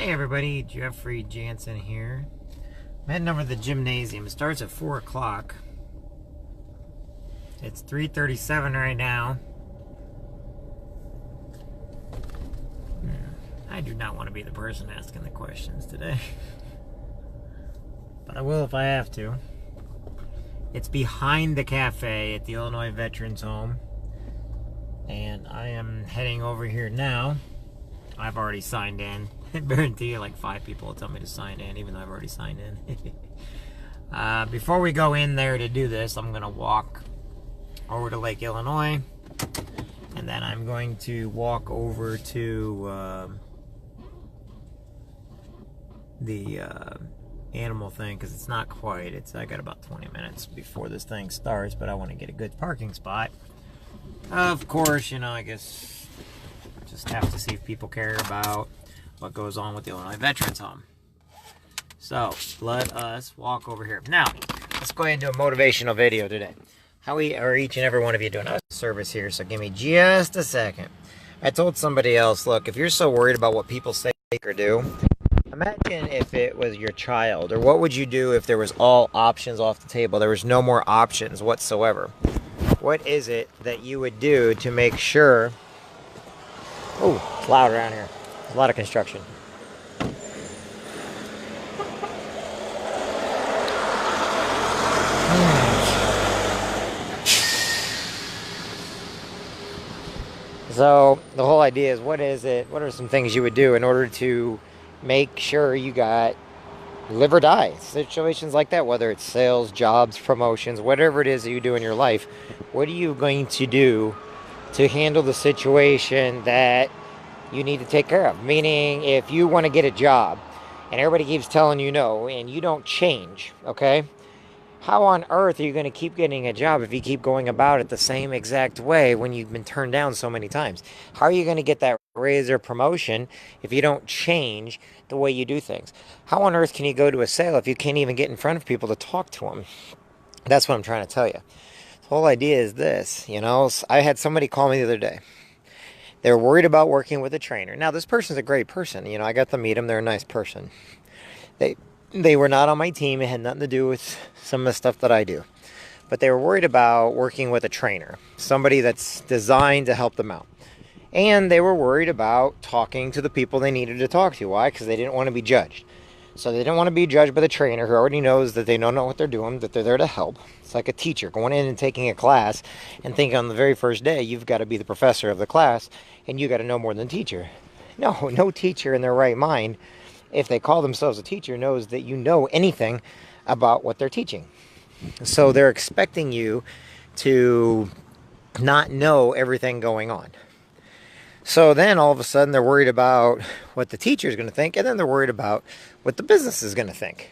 Hey everybody, Jeffrey Jansen here. I'm heading over to the gymnasium. It starts at 4 o'clock. It's 3:37 right now. I do not want to be the person asking the questions today. But I will if I have to. It's behind the cafe at the Illinois Veterans Home. And I am heading over here now. I've already signed in. I guarantee you like 5 people will tell me to sign in, even though I've already signed in. Before we go in there to do this, I'm going to walk over to Lake Illinois. And then I'm going to walk over to the animal thing, because it's not quite. I got about 20 minutes before this thing starts, but I want to get a good parking spot. Of course, I guess just have to see if people care about what goes on with the Illinois Veterans Home. So, let us walk over here. Now, let's go ahead and do a motivational video today. How are each and every one of you doing? I have a service here, so give me just a second. I told somebody else, look, if you're so worried about what people say or do, imagine if it was your child, or what would you do if there was all options off the table? There was no more options whatsoever. What is it that you would do to make sure... Oh, it's loud around here. There's a lot of construction. So the whole idea is, what are some things you would do in order to make sure you got live or die situations like that, whether it's sales, jobs, promotions, whatever it is that you do in your life. What are you going to do to handle the situation that you need to take care of? Meaning, if you want to get a job and everybody keeps telling you no and you don't change, okay? How on earth are you going to keep getting a job if you keep going about it the same exact way when you've been turned down so many times? How are you going to get that raise or promotion if you don't change the way you do things? How on earth can you go to a sale if you can't even get in front of people to talk to them? That's what I'm trying to tell you. The whole idea is this, I had somebody call me the other day. They're worried about working with a trainer. Now, this person's a great person. I got to meet them. They're a nice person. They were not on my team. It had nothing to do with some of the stuff that I do. But they were worried about working with a trainer, somebody that's designed to help them out. And they were worried about talking to the people they needed to talk to. Why? Because they didn't want to be judged. So they didn't want to be judged by the trainer, who already knows that they don't know what they're doing, that they're there to help. It's like a teacher going in and taking a class and thinking on the very first day you've got to be the professor of the class and you got to know more than the teacher. No teacher in their right mind, if they call themselves a teacher, knows that you know anything about what they're teaching. So they're expecting you to not know everything going on. So then all of a sudden they're worried about what the teacher is going to think, and then they're worried about what the business is going to think.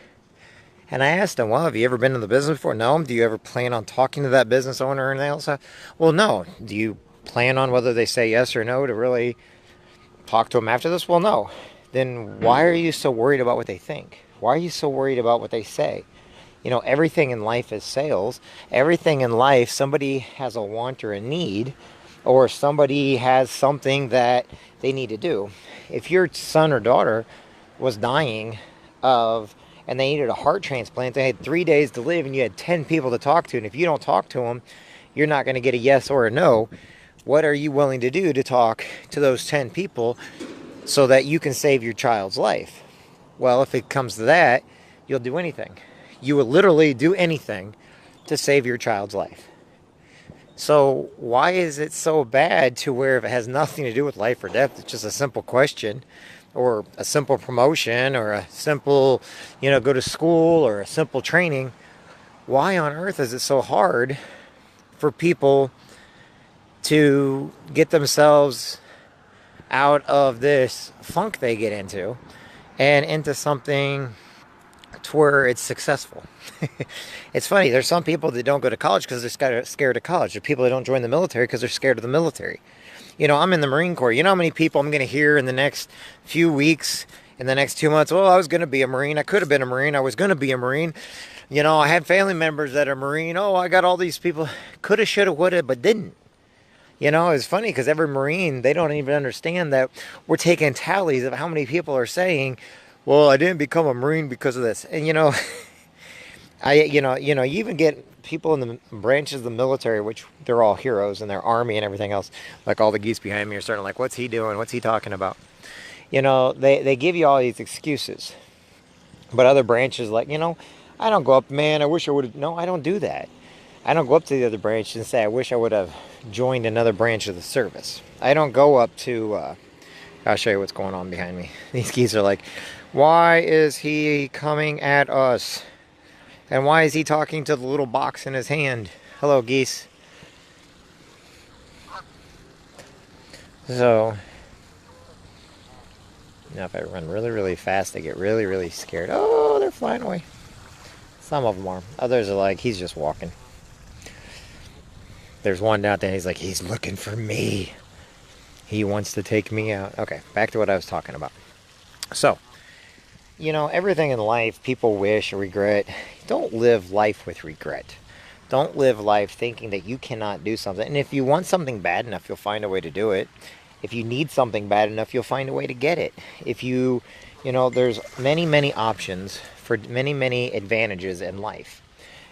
And I asked them, well, have you ever been in the business before? No. Do you ever plan on talking to that business owner or anything else? Well, no. Do you plan on whether they say yes or no to really talk to them after this? Well, no. Then why are you so worried about what they think? Why are you so worried about what they say? Everything in life is sales. Everything in life, somebody has a want or a need, or somebody has something that they need to do. If your son or daughter was dying and they needed a heart transplant, they had 3 days to live and you had 10 people to talk to, and if you don't talk to them, you're not going to get a yes or a no. What are you willing to do to talk to those 10 people so that you can save your child's life? Well, if it comes to that, you'll do anything. You will literally do anything to save your child's life. So why is it so bad to where if it has nothing to do with life or death, it's just a simple question or a simple promotion or a simple, go to school or a simple training? Why on earth is it so hard for people to get themselves out of this funk they get into and into something to where it's successful? It's funny, there's some people that don't go to college because they're scared of college. There are people that don't join the military because they're scared of the military. I'm in the Marine Corps. You know how many people I'm going to hear in the next few weeks, in the next 2 months? Well, I was going to be a Marine. I could have been a Marine. I was going to be a Marine. I had family members that are Marine. Oh, I got all these people. Coulda, shoulda, woulda, but didn't. You know, it's funny because every Marine, they don't even understand that we're taking tallies of how many people are saying, well, I didn't become a Marine because of this. And, you know, you even get people in the branches of the military, which they're all heroes in their army and everything else. Like all the geese behind me are starting like, what's he doing? What's he talking about? You know, they give you all these excuses. But other branches, like, I don't go up, man, I wish I would have. No, I don't do that. I don't go up to the other branch and say, I wish I would have joined another branch of the service. I don't go up to, I'll show you what's going on behind me. These geese are like, why is he coming at us? And why is he talking to the little box in his hand? Hello, geese. So, now if I run really, really fast, they get really, really scared. Oh, they're flying away. Some of them are. Others are like, he's just walking. There's one down there, he's like, he's looking for me. He wants to take me out. Okay, back to what I was talking about. So, everything in life people wish or regret. Don't live life with regret. Don't live life thinking that you cannot do something. And if you want something bad enough, you'll find a way to do it. If you need something bad enough, you'll find a way to get it. If there's many, many options for many, many advantages in life.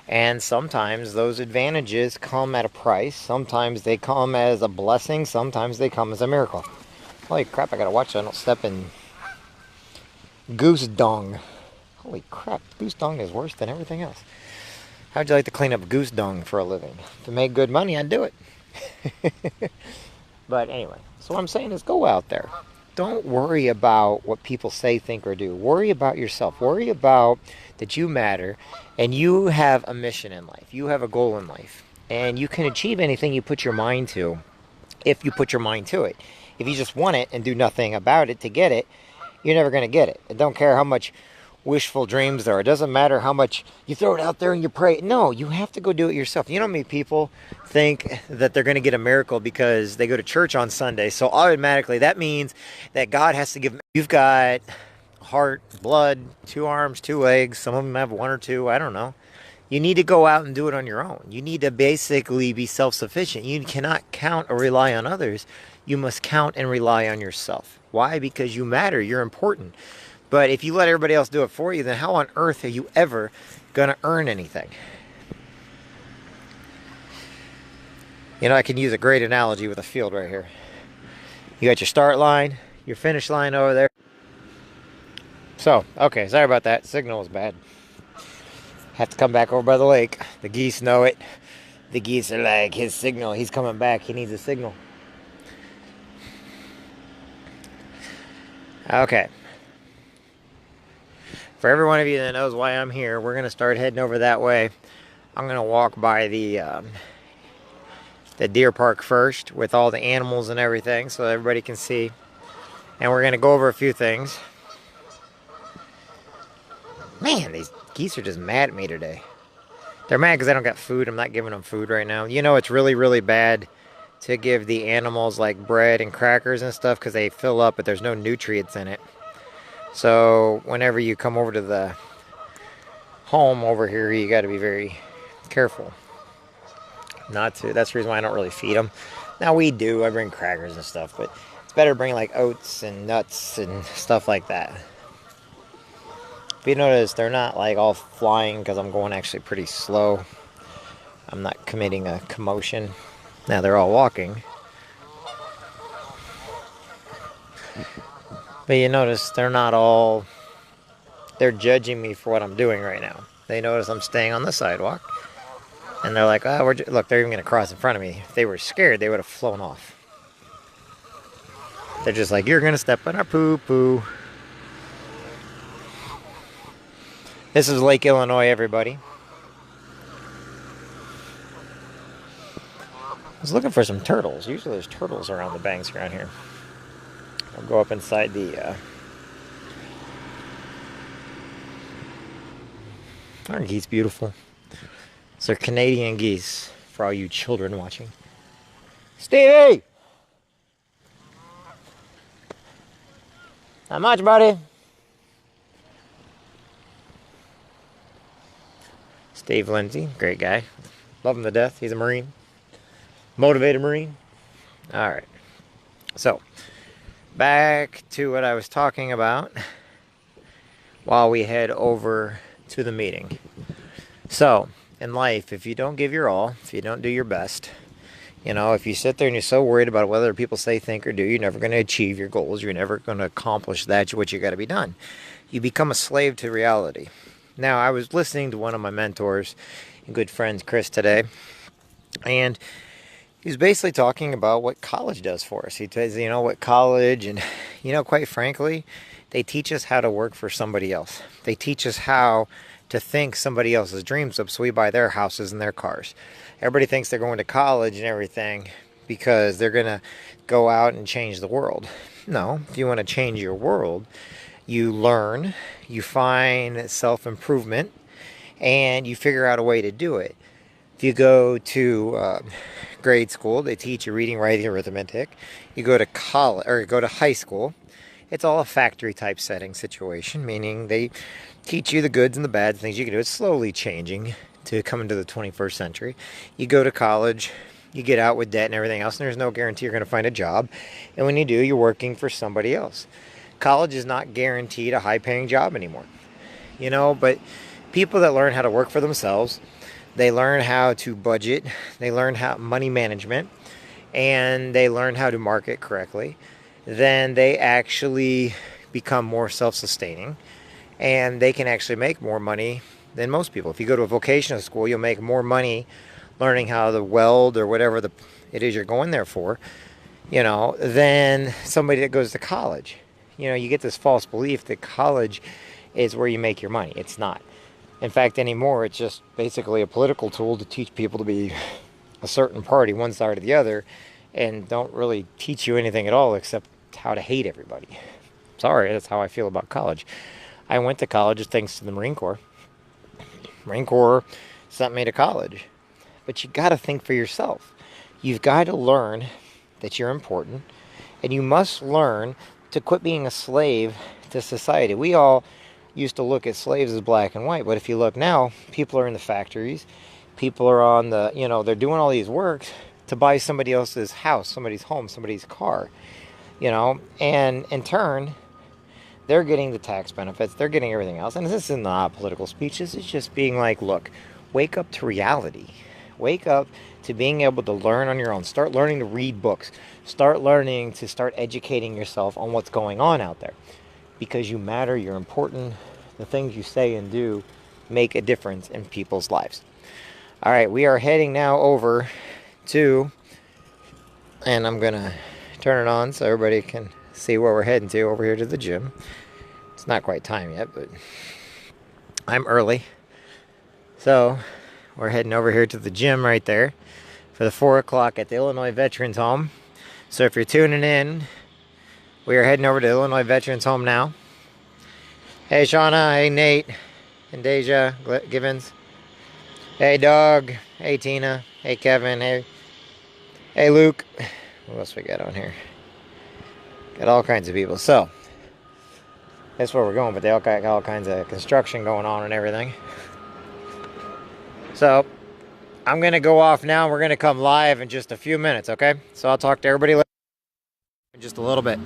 And sometimes those advantages come at a price. Sometimes they come as a blessing. Sometimes they come as a miracle. Holy crap, I gotta watch so I don't step in goose dung. Holy crap, goose dung is worse than everything else. How'd you like to clean up goose dung for a living? If it made good money, I'd do it. But anyway, so what I'm saying is go out there. Don't worry about what people say, think, or do. Worry about yourself. Worry about that you matter and you have a mission in life. You have a goal in life. And you can achieve anything you put your mind to if you put your mind to it. If you just want it and do nothing about it to get it, you're never going to get it. I don't care how much wishful dreams there are. It doesn't matter how much you throw it out there and you pray. No, you have to go do it yourself. You know how many people think that they're going to get a miracle because they go to church on Sunday. So automatically that means that God has to give. You've got heart, blood, 2 arms, 2 legs. Some of them have 1 or 2. I don't know. You need to go out and do it on your own. You need to basically be self-sufficient. You cannot count or rely on others. You must count and rely on yourself. Why? Because you matter. You're important. But if you let everybody else do it for you, then how on earth are you ever going to earn anything? I can use a great analogy with a field right here. You got your start line, your finish line over there. So, okay, sorry about that. Signal was bad. Have to come back over by the lake. The geese know it. The geese are like, his signal, he's coming back. He needs a signal. Okay. For every one of you that knows why I'm here, we're going to start heading over that way. I'm going to walk by the deer park first with all the animals and everything so everybody can see. And we're going to go over a few things. Man, these geese are just mad at me today. They're mad because I don't got food. I'm not giving them food right now. It's really, really bad to give the animals like bread and crackers and stuff because they fill up, but there's no nutrients in it. So whenever you come over to the home over here, you got to be very careful not to. That's the reason why I don't really feed them. Now we do. I bring crackers and stuff, but it's better to bring like oats and nuts and stuff like that. But you notice they're not like all flying because I'm going actually pretty slow. I'm not committing a commotion. Now they're all walking. But you notice they're not all, they're judging me for what I'm doing right now. They notice I'm staying on the sidewalk. And they're like, oh, look, they're even going to cross in front of me. If they were scared, they would have flown off. They're just like, you're going to step on our poo-poo. This is Lake Illinois, everybody. I was looking for some turtles. Usually there's turtles around the banks around here. I'll go up inside the... Aren't geese beautiful? These are Canadian geese for all you children watching. Stevie! Not much, buddy. Steve Lindsay, great guy. Love him to death. He's a Marine. Motivated Marine. All right. So, back to what I was talking about while we head over to the meeting. So, in life, if you don't give your all, if you don't do your best, if you sit there and you're so worried about whether people say, think, or do, you're never going to achieve your goals. You're never going to accomplish that what you got to be done. You become a slave to reality. Now, I was listening to one of my mentors and good friends, Chris, today, and he was basically talking about what college does for us. He says, what college and, quite frankly, they teach us how to work for somebody else. They teach us how to think somebody else's dreams up so we buy their houses and their cars. Everybody thinks they're going to college and everything because they're going to go out and change the world. No, if you want to change your world, you learn, you find self-improvement, and you figure out a way to do it. If you go to grade school, they teach you reading, writing, arithmetic. You go to college or go to high school, it's all a factory type setting situation, meaning they teach you the goods and the bad things you can do. It's slowly changing to come into the 21st century. You go to college, you get out with debt and everything else, and there's no guarantee you're going to find a job. And when you do, you're working for somebody else. College is not guaranteed a high-paying job anymore. But people that learn how to work for themselves, they learn how to budget, they learn how money management, and they learn how to market correctly, then they actually become more self-sustaining, and they can actually make more money than most people. If you go to a vocational school, you'll make more money learning how to weld or whatever it is you're going there for, than somebody that goes to college. You get this false belief that college is where you make your money. It's not. In fact, anymore, it's just basically a political tool to teach people to be a certain party, one side or the other, and don't really teach you anything at all except how to hate everybody. Sorry, that's how I feel about college. I went to college thanks to the Marine Corps. Marine Corps sent me to college. But you got to think for yourself. You've got to learn that you're important, and you must learn to quit being a slave to society. We all used to look at slaves as black and white, but if you look now, people are in the factories, people are on the, they're doing all these works to buy somebody else's house, somebody's home, somebody's car, and in turn, they're getting the tax benefits, they're getting everything else. And this is not a political speech, this is just being like, look, wake up to reality. Wake up to being able to learn on your own. Start learning to read books. Start learning to start educating yourself on what's going on out there. Because you matter, you're important. The things you say and do make a difference in people's lives. All right, we are heading now over to, and I'm going to turn it on so everybody can see where we're heading to, over here to the gym. It's not quite time yet, but I'm early. So we're heading over here to the gym right there for the 4 o'clock at the Illinois Veterans Home. So if you're tuning in, we are heading over to Illinois Veterans Home now. Hey Shauna, hey Nate, and Deja Givens. Hey Doug, hey Tina, hey Kevin, hey Luke. What else we got on here? Got all kinds of people. So that's where we're going, but they all got all kinds of construction going on and everything. So I'm going to go off now. We're going to come live in just a few minutes, okay? So I'll talk to everybody later in just a little bit.